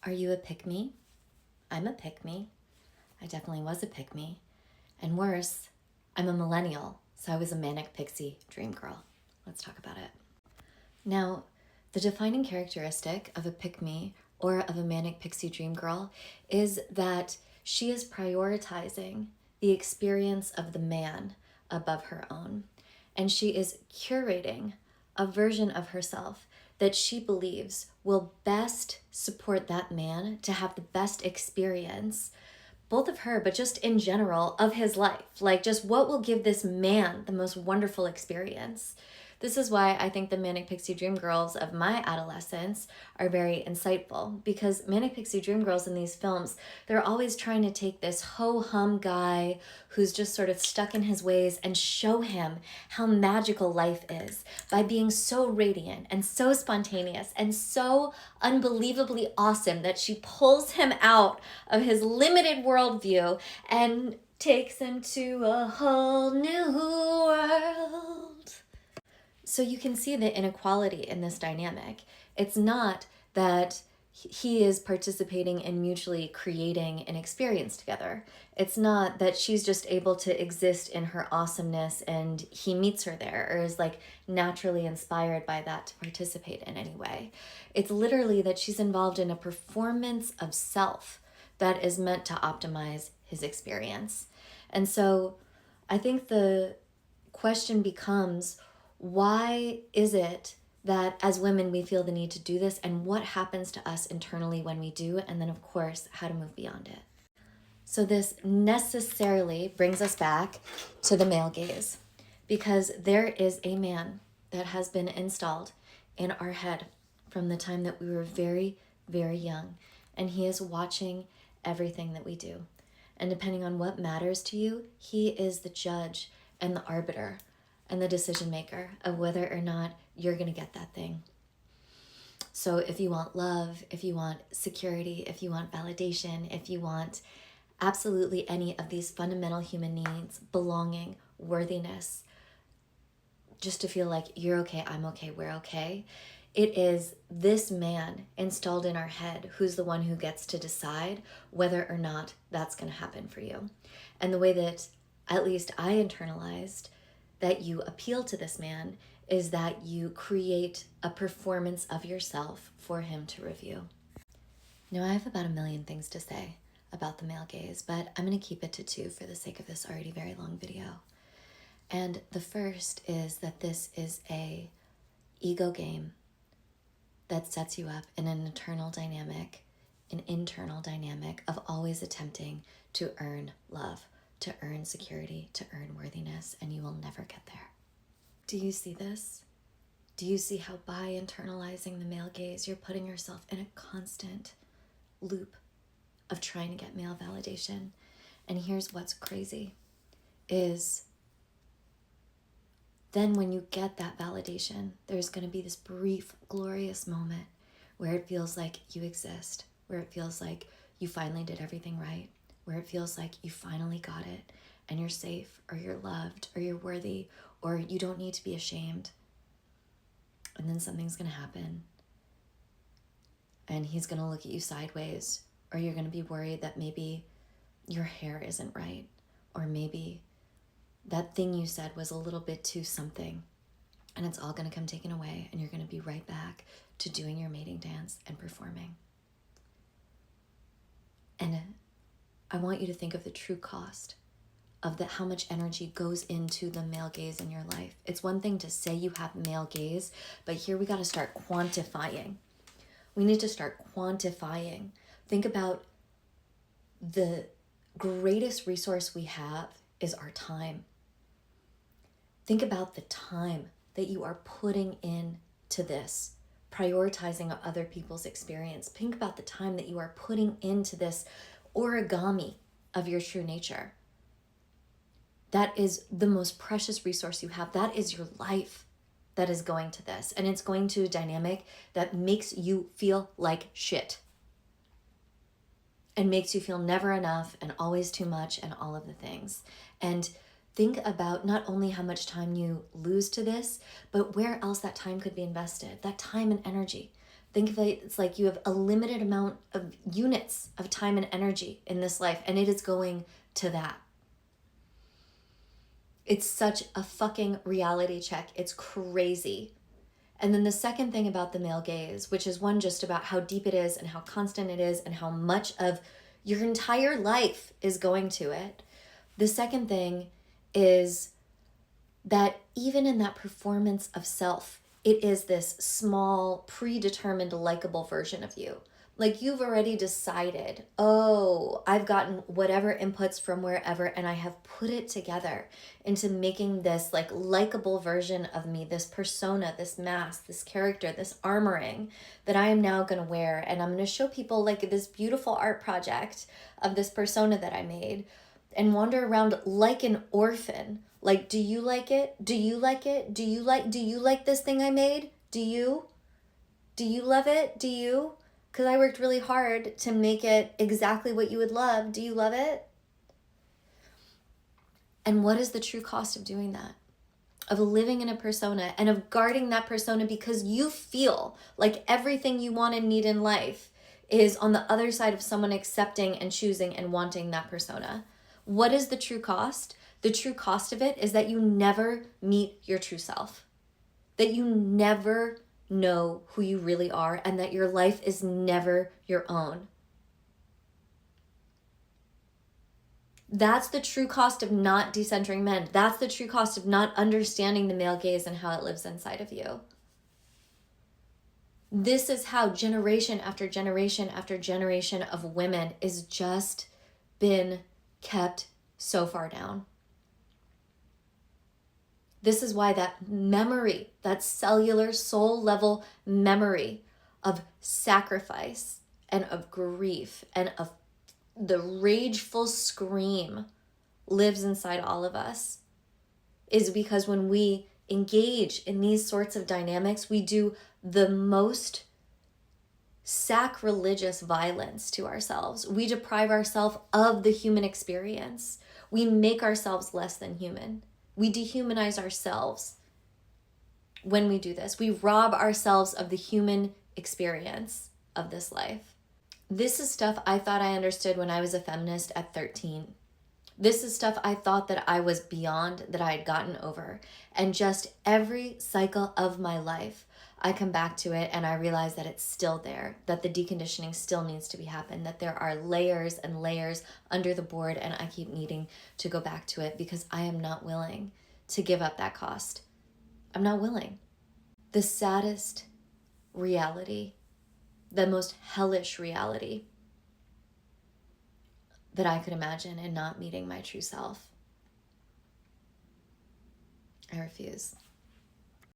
Are you a pick-me? I'm a pick-me. I definitely was a pick-me. And worse, I'm a millennial, so I was a manic pixie dream girl. Let's talk about it. Now, the defining characteristic of a pick-me or of a manic pixie dream girl is that she is prioritizing the experience of the man above her own. And she is curating a version of herself that she believes will best support that man to have the best experience, both of her, but just in general, of his life. Like, just what will give this man the most wonderful experience. This is why I think the Manic Pixie Dream Girls of my adolescence are very insightful, because Manic Pixie Dream Girls in these films, they're always trying to take this ho-hum guy who's just sort of stuck in his ways and show him how magical life is by being so radiant and so spontaneous and so unbelievably awesome that she pulls him out of his limited worldview and takes him to a whole new world. So you can see the inequality in this dynamic. It's not that he is participating in mutually creating an experience together. It's not that she's just able to exist in her awesomeness and he meets her there or is like naturally inspired by that to participate in any way. It's literally that she's involved in a performance of self that is meant to optimize his experience. And so I think the question becomes, why is it that as women we feel the need to do this, and what happens to us internally when we do, and then of course how to move beyond it. So this necessarily brings us back to the male gaze, because there is a man that has been installed in our head from the time that we were very, very young, and he is watching everything that we do. And depending on what matters to you, he is the judge and the arbiter and the decision maker of whether or not you're going to get that thing. So if you want love, if you want security, if you want validation, if you want absolutely any of these fundamental human needs, belonging, worthiness, just to feel like you're okay, I'm okay, we're okay, it is this man installed in our head who's the one who gets to decide whether or not that's going to happen for you. And the way that at least I internalized that you appeal to this man is that you create a performance of yourself for him to review. Now, I have about 1 million things to say about the male gaze, but I'm going to keep it to 2 for the sake of this already very long video. And the first is that this is a ego game that sets you up in an internal dynamic of always attempting to earn love, to earn security, to earn worthiness, and you will never get there. Do you see this? Do you see how by internalizing the male gaze, you're putting yourself in a constant loop of trying to get male validation? And here's what's crazy, is then when you get that validation, there's going to be this brief, glorious moment where it feels like you exist, where it feels like you finally did everything right, where it feels like you finally got it and you're safe or you're loved or you're worthy or you don't need to be ashamed. And then something's going to happen and he's going to look at you sideways, or you're going to be worried that maybe your hair isn't right, or maybe that thing you said was a little bit too something, and it's all going to come taken away and you're going to be right back to doing your mating dance and performing. And I want you to think of the true cost of how much energy goes into the male gaze in your life. It's one thing to say you have male gaze, but here we got to start quantifying. We need to start quantifying. Think about the greatest resource we have is our time. Think about the time that you are putting into this, prioritizing other people's experience. Think about the time that you are putting into this origami of your true nature. That is the most precious resource you have. That is your life that is going to this. And it's going to a dynamic that makes you feel like shit. And makes you feel never enough and always too much and all of the things. And think about not only how much time you lose to this, but where else that time could be invested. That time and energy Think of it, it's like you have a limited amount of units of time and energy in this life, and it is going to that. It's such a fucking reality check. It's crazy. And then the second thing about the male gaze, which is one just about how deep it is and how constant it is and how much of your entire life is going to it. The second thing is that even in that performance of self, it is this small, predetermined, likable version of you. Like you've already decided, oh, I've gotten whatever inputs from wherever and I have put it together into making this like likable version of me, this persona, this mask, this character, this armoring that I am now going to wear. And I'm going to show people like this beautiful art project of this persona that I made and wander around like an orphan. Like, do you like it? Do you like it? Do you like this thing I made? Do you love it? Do you? Because I worked really hard to make it exactly what you would love. Do you love it? And what is the true cost of doing that? Of living in a persona and of guarding that persona because you feel like everything you want and need in life is on the other side of someone accepting and choosing and wanting that persona. What is the true cost? The true cost of it is that you never meet your true self. That you never know who you really are and that your life is never your own. That's the true cost of not decentering men. That's the true cost of not understanding the male gaze and how it lives inside of you. This is how generation after generation after generation of women is just been kept so far down. This is why that memory, that cellular soul level memory of sacrifice and of grief and of the rageful scream lives inside all of us, is because when we engage in these sorts of dynamics, we do the most sacrilegious violence to ourselves. We deprive ourselves of the human experience. We make ourselves less than human. We dehumanize ourselves when we do this. We rob ourselves of the human experience of this life. This is stuff I thought I understood when I was a feminist at 13. This is stuff I thought that I was beyond, that I had gotten over. And just every cycle of my life, I come back to it and I realize that it's still there, that the deconditioning still needs to be happened, that there are layers and layers under the board and I keep needing to go back to it because I am not willing to give up that cost. I'm not willing. The saddest reality, the most hellish reality that I could imagine in not meeting my true self. I refuse.